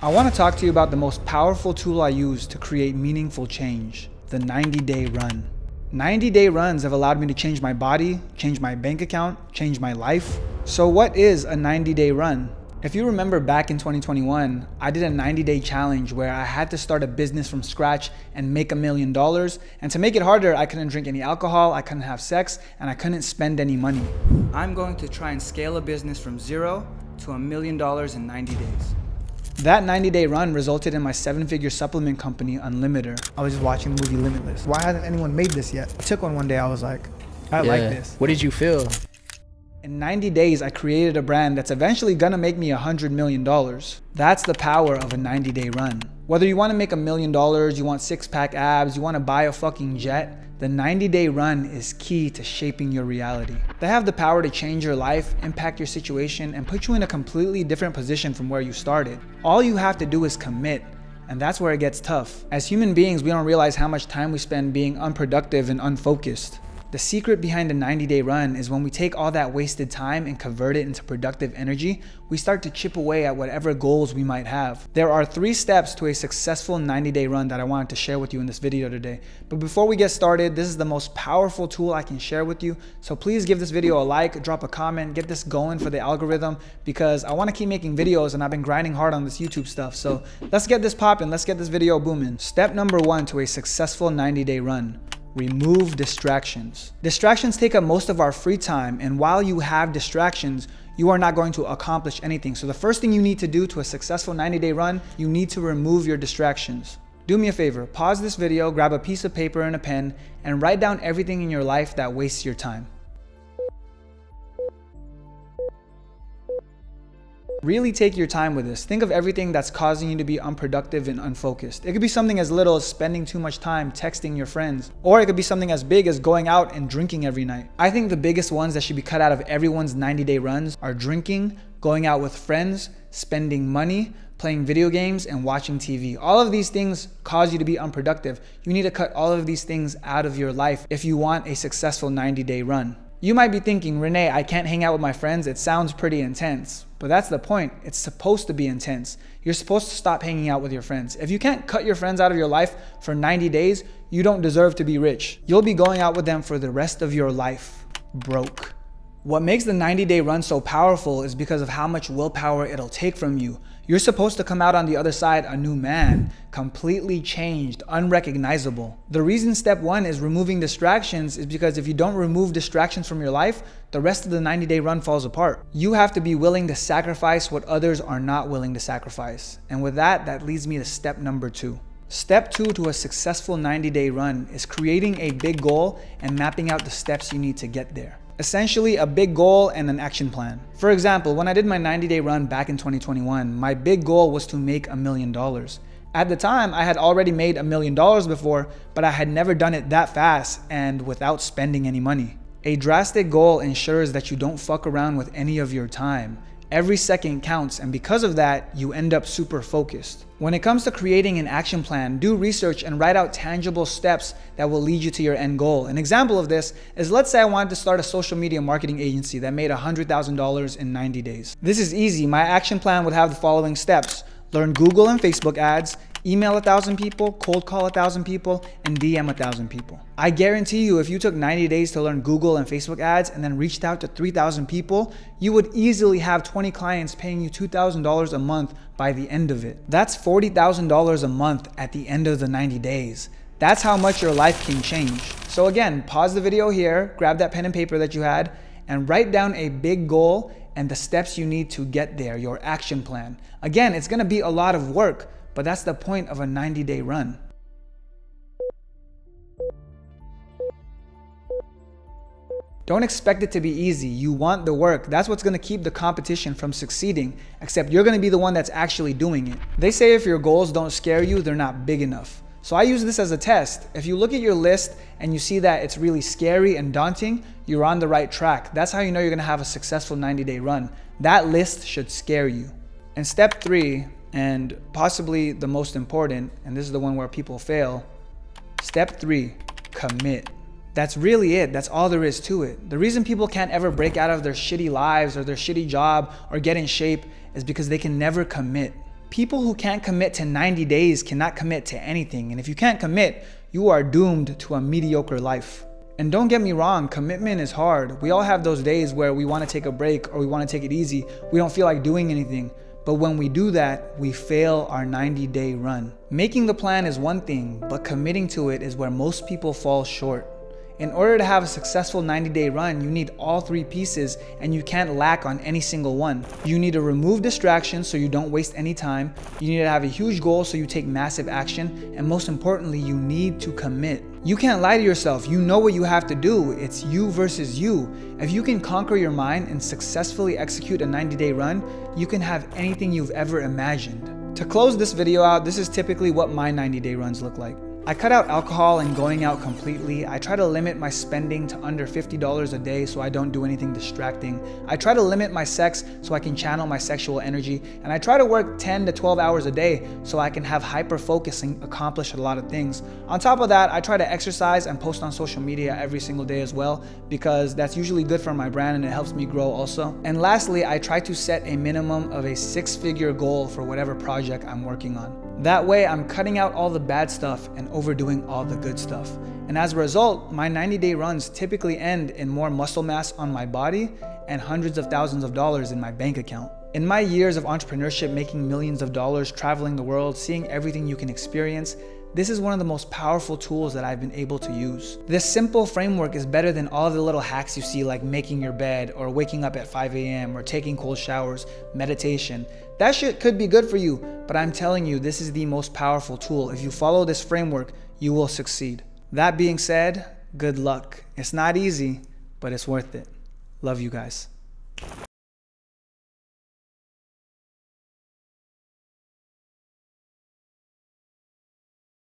I want to talk to you about the most powerful tool I use to create meaningful change, the 90-day run. 90-day runs have allowed me to change my body, change my bank account, change my life. So what is a 90-day run? If you remember back in 2021, I did a 90-day challenge where I had to start a business from scratch and make $1 million. And to make it harder, I couldn't drink any alcohol, I couldn't have sex, and I couldn't spend any money. I'm going to try and scale a business from zero to $1 million in 90 days. That 90-day run resulted in my 7-figure supplement company, Unlimiter. I was just watching the movie Limitless. Why hasn't anyone made this yet? I took one day, I was like, I like this. What did you feel? In 90 days, I created a brand that's eventually gonna make me $100 million. That's the power of a 90-day run. Whether you wanna make $1 million, you want six-pack abs, you wanna buy a fucking jet, the 90-day run is key to shaping your reality. They have the power to change your life, impact your situation, and put you in a completely different position from where you started. All you have to do is commit, and that's where it gets tough. As human beings, we don't realize how much time we spend being unproductive and unfocused. The secret behind a 90-day run is when we take all that wasted time and convert it into productive energy, we start to chip away at whatever goals we might have. There are 3 steps to a successful 90-day run that I wanted to share with you in this video today. But before we get started, this is the most powerful tool I can share with you. So please give this video a like, drop a comment, get this going for the algorithm, because I want to keep making videos and I've been grinding hard on this YouTube stuff. So let's get this popping, let's get this video booming. Step number 1 to a successful 90-day run. Remove distractions. Distractions take up most of our free time, and while you have distractions, you are not going to accomplish anything. So the first thing you need to do to a successful 90-day run, you need to remove your distractions. Do me a favor, pause this video, grab a piece of paper and a pen, and write down everything in your life that wastes your time. Really take your time with this. Think of everything that's causing you to be unproductive and unfocused. It could be something as little as spending too much time texting your friends, or it could be something as big as going out and drinking every night. I think the biggest ones that should be cut out of everyone's 90-day runs are drinking, going out with friends, spending money, playing video games, and watching TV. All of these things cause you to be unproductive. You need to cut all of these things out of your life if you want a successful 90-day run. You might be thinking, Rene, I can't hang out with my friends. It sounds pretty intense. But that's the point. It's supposed to be intense. You're supposed to stop hanging out with your friends. If you can't cut your friends out of your life for 90 days, you don't deserve to be rich. You'll be going out with them for the rest of your life, broke. What makes the 90-day run so powerful is because of how much willpower it'll take from you. You're supposed to come out on the other side a new man, completely changed, unrecognizable. The reason step 1 is removing distractions is because if you don't remove distractions from your life, the rest of the 90-day run falls apart. You have to be willing to sacrifice what others are not willing to sacrifice. And with that, that leads me to step number 2. Step 2 to a successful 90-day run is creating a big goal and mapping out the steps you need to get there. Essentially, a big goal and an action plan. For example, when I did my 90-day run back in 2021, my big goal was to make $1 million. At the time, I had already made $1 million before, but I had never done it that fast and without spending any money. A drastic goal ensures that you don't fuck around with any of your time. Every second counts, and because of that, you end up super focused. When it comes to creating an action plan, do research and write out tangible steps that will lead you to your end goal. An example of this is, let's say I wanted to start a social media marketing agency that made $100,000 in 90 days. This is easy. My action plan would have the following steps. Learn Google and Facebook ads, email 1,000 people, cold call 1,000 people, and DM 1,000 people. I guarantee you, if you took 90 days to learn Google and Facebook ads and then reached out to 3,000 people, you would easily have 20 clients paying you $2,000 a month by the end of it. That's $40,000 a month at the end of the 90 days. That's how much your life can change. So again, pause the video here, grab that pen and paper that you had, and write down a big goal and the steps you need to get there, your action plan. Again, it's gonna be a lot of work, but that's the point of a 90-day run. Don't expect it to be easy. You want the work. That's what's gonna keep the competition from succeeding, except you're gonna be the one that's actually doing it. They say if your goals don't scare you, they're not big enough. So I use this as a test. If you look at your list and you see that it's really scary and daunting, you're on the right track. That's how you know you're gonna have a successful 90-day run. That list should scare you. And step 3, and possibly the most important, and this is the one where people fail, step 3, commit. That's really it. That's all there is to it. The reason people can't ever break out of their shitty lives or their shitty job or get in shape is because they can never commit. People who can't commit to 90 days cannot commit to anything. And if you can't commit, you are doomed to a mediocre life. And don't get me wrong, commitment is hard. We all have those days where we want to take a break or we want to take it easy. We don't feel like doing anything. But when we do that, we fail our 90-day run. Making the plan is one thing, but committing to it is where most people fall short. In order to have a successful 90-day run, you need all three pieces and you can't lack on any single one. You need to remove distractions so you don't waste any time. You need to have a huge goal so you take massive action. And most importantly, you need to commit. You can't lie to yourself. You know what you have to do. It's you versus you. If you can conquer your mind and successfully execute a 90-day run, you can have anything you've ever imagined. To close this video out, this is typically what my 90-day runs look like. I cut out alcohol and going out completely. I try to limit my spending to under $50 a day so I don't do anything distracting. I try to limit my sex so I can channel my sexual energy. And I try to work 10 to 12 hours a day so I can have hyper focus and accomplish a lot of things. On top of that, I try to exercise and post on social media every single day as well, because that's usually good for my brand and it helps me grow also. And lastly, I try to set a minimum of a 6-figure goal for whatever project I'm working on. That way, I'm cutting out all the bad stuff and overdoing all the good stuff. And as a result, my 90-day runs typically end in more muscle mass on my body and hundreds of thousands of dollars in my bank account. In my years of entrepreneurship, making millions of dollars, traveling the world, seeing everything you can experience, this is one of the most powerful tools that I've been able to use. This simple framework is better than all the little hacks you see, like making your bed or waking up at 5 a.m. or taking cold showers, meditation. That shit could be good for you, but I'm telling you, this is the most powerful tool. If you follow this framework, you will succeed. That being said, good luck. It's not easy, but it's worth it. Love you guys.